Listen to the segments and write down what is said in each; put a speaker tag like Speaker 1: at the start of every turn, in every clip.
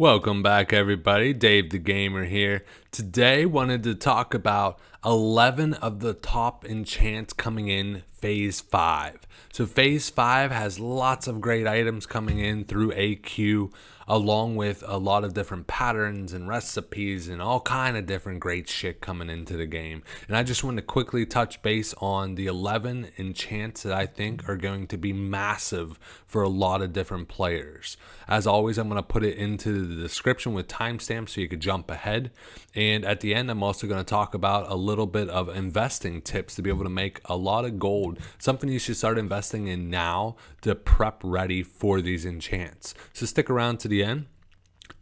Speaker 1: Welcome back, everybody. Dave the Gamer here. Today wanted to talk about 11 of the top enchants coming in Phase 5. So Phase 5 has lots of great items coming in through AQ, along with a lot of different patterns and recipes and all kind of different great shit coming into the game. And I just want to quickly touch base on the 11 enchants that I think are going to be massive for a lot of different players. As always, I'm going to put it into the description with timestamps so you could jump ahead. And at the end, I'm also going to talk about a little bit of investing tips to be able to make a lot of gold, something you should start investing in now to prep ready for these enchants. So stick around to the end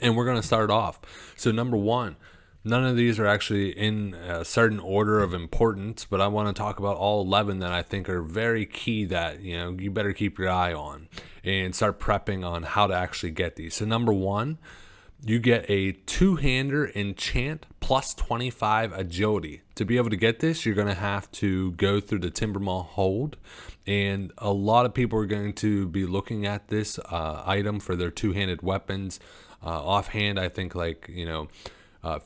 Speaker 1: and we're going to start off. So number one, none of these are actually in a certain order of importance, but I want to talk about all 11 that I think are very key that you better keep your eye on and start prepping on how to actually get these. So number one, you get a two-hander enchant plus 25 agility. To be able to get this, you're going to have to go through the Timbermaw hold, and a lot of people are going to be looking at this item for their two-handed weapons. Offhand, I think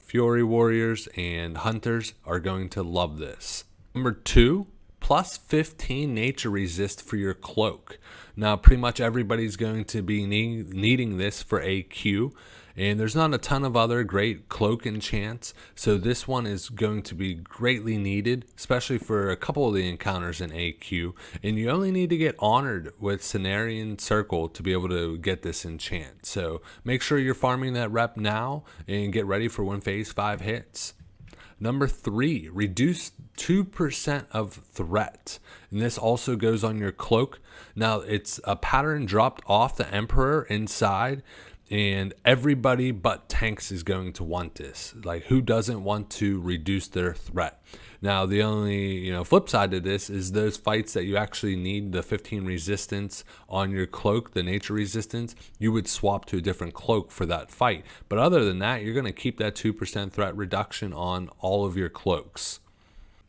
Speaker 1: Fury Warriors and Hunters are going to love this. Number two, plus 15 nature resist for your cloak. Now, pretty much everybody's going to be needing this for AQ, and there's not a ton of other great cloak enchants, so this one is going to be greatly needed, especially for a couple of the encounters in AQ, and you only need to get honored with Cenarion Circle to be able to get this enchant. So make sure you're farming that rep now and get ready for when Phase 5 hits. Number three, reduce 2% of threat. And this also goes on your cloak. Now, it's a pattern dropped off the Emperor inside, and everybody but tanks is going to want this. Like, who doesn't want to reduce their threat? Now, the only flip side to this is those fights that you actually need the 15 resistance on your cloak, the nature resistance, you would swap to a different cloak for that fight. But other than that, you're going to keep that 2% threat reduction on all of your cloaks.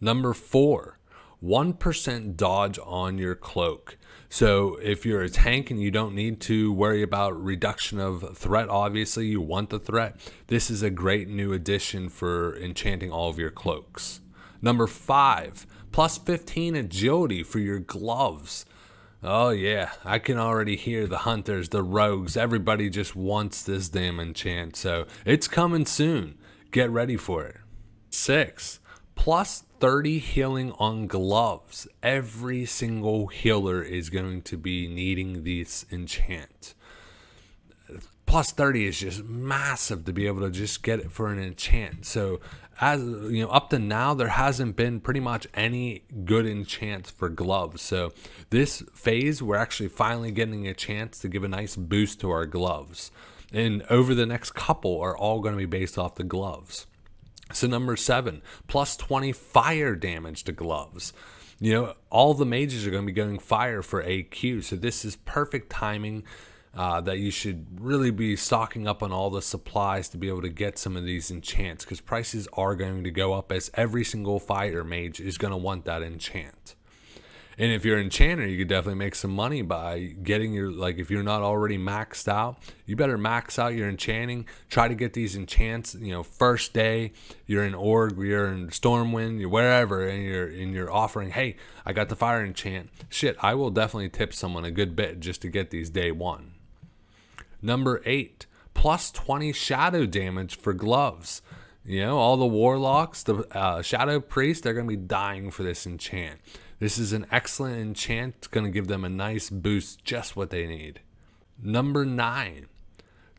Speaker 1: Number four, 1% dodge on your cloak. So if you're a tank and you don't need to worry about reduction of threat, obviously you want the threat, this is a great new addition for enchanting all of your cloaks. Number five, plus 15 agility for your gloves. Oh yeah, I can already hear the hunters, the rogues, everybody just wants this damn enchant. So it's coming soon. Get ready for it. Six, plus 30 healing on gloves. Every single healer is going to be needing this enchant. Plus 30 is just massive to be able to just get it for an enchant. So as up to now, there hasn't been pretty much any good enchants for gloves. So this phase, we're actually finally getting a chance to give a nice boost to our gloves. And over the next couple are all going to be based off the gloves. So number seven, plus 20 fire damage to gloves. All the mages are going to be going fire for AQ. So this is perfect timing that you should really be stocking up on all the supplies to be able to get some of these enchants, because prices are going to go up as every single fire mage is going to want that enchant. And if you're an enchanter, you could definitely make some money by getting if you're not already maxed out, you better max out your enchanting. Try to get these enchants, first day, you're in Org, you're in Stormwind, you're wherever, and you're offering, hey, I got the fire enchant. Shit, I will definitely tip someone a good bit just to get these day one. Number eight, plus 20 shadow damage for gloves. All the warlocks, the shadow priest, they're going to be dying for this enchant. This is an excellent enchant. It's going to give them a nice boost, just what they need. Number nine,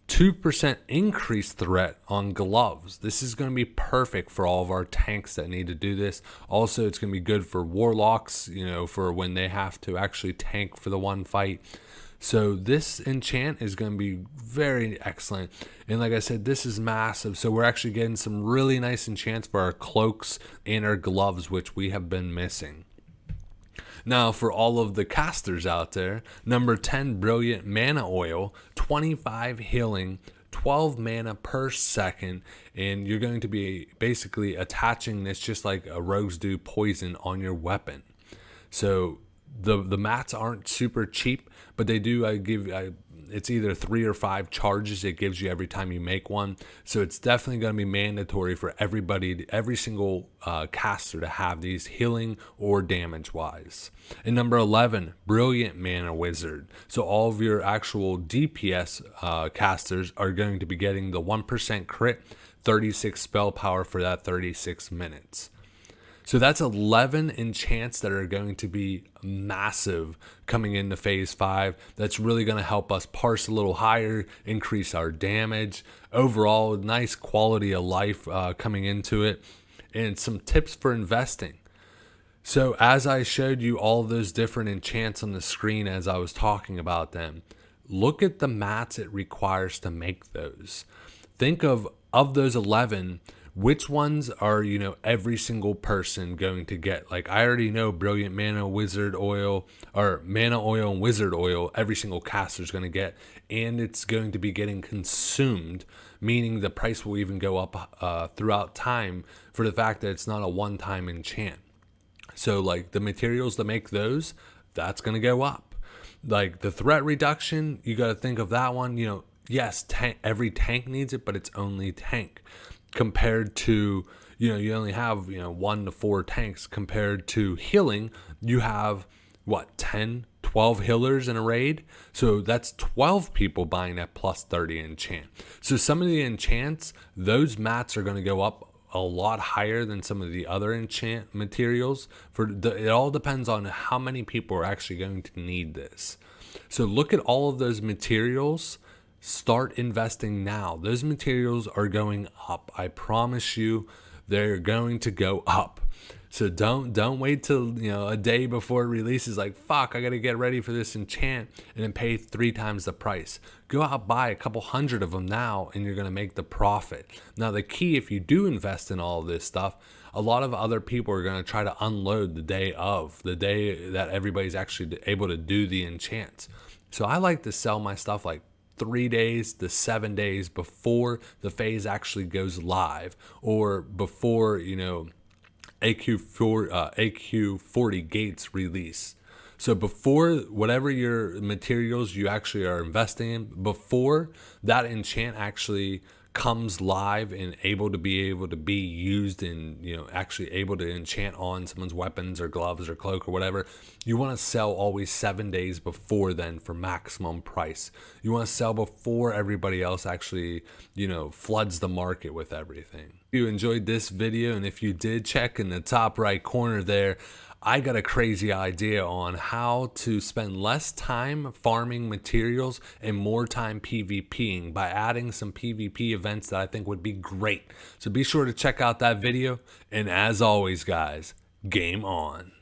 Speaker 1: 2% increased threat on gloves. This is going to be perfect for all of our tanks that need to do this. Also, it's going to be good for warlocks, for when they have to actually tank for the one fight. So this enchant is going to be very excellent. And like I said, this is massive. So we're actually getting some really nice enchants for our cloaks and our gloves, which we have been missing. Now, for all of the casters out there, number 10, Brilliant Mana Oil, 25 healing, 12 mana per second, and you're going to be basically attaching this just like a rogues do poison on your weapon. So the mats aren't super cheap, but they do It's either 3 or 5 charges it gives you every time you make one. So it's definitely going to be mandatory for everybody, every single caster to have these healing or damage wise. And number 11, Brilliant Mana Wizard. So all of your actual DPS casters are going to be getting the 1% crit, 36 spell power for that 36 minutes. So that's 11 enchants that are going to be massive coming into phase 5. That's really going to help us parse a little higher, increase our damage. Overall, nice quality of life coming into it. And some tips for investing. So as I showed you all those different enchants on the screen as I was talking about them, look at the mats it requires to make those. Think of those 11, which ones are, every single person going to get? Like, I already know Brilliant Mana Wizard Oil, or Mana Oil and Wizard Oil, every single caster is going to get, and it's going to be getting consumed, meaning the price will even go up throughout time for the fact that it's not a one-time enchant. So, like, the materials that make those, that's going to go up. Like, the threat reduction, you got to think of that one, yes, every tank needs it, but it's only tank. Compared to, you only have, 1 to 4 tanks. Compared to healing, you have, 10, 12 healers in a raid? So that's 12 people buying that plus 30 enchant. So some of the enchants, those mats are going to go up a lot higher than some of the other enchant materials. It all depends on how many people are actually going to need this. So look at all of those materials. Start investing now. Those materials are going up. I promise you, they're going to go up. So don't wait till a day before it releases. Like, fuck, I gotta get ready for this enchant and then pay 3 times the price. Go out, buy a couple hundred of them now, and you're gonna make the profit. Now, the key, if you do invest in all of this stuff, a lot of other people are gonna try to unload the day that everybody's actually able to do the enchants. So I like to sell my stuff like 3 days to 7 days before the phase actually goes live, or before AQ40 gates release. So before whatever your materials you actually are investing in, before that enchant actually comes live and able to be used and actually able to enchant on someone's weapons or gloves or cloak or whatever, you want to sell always 7 days before then for maximum price. You want to sell before everybody else actually floods the market with everything. If you enjoyed this video, and if you did, check in the top right corner there, I got a crazy idea on how to spend less time farming materials and more time PvPing by adding some PvP events that I think would be great. So be sure to check out that video. And as always, guys, game on.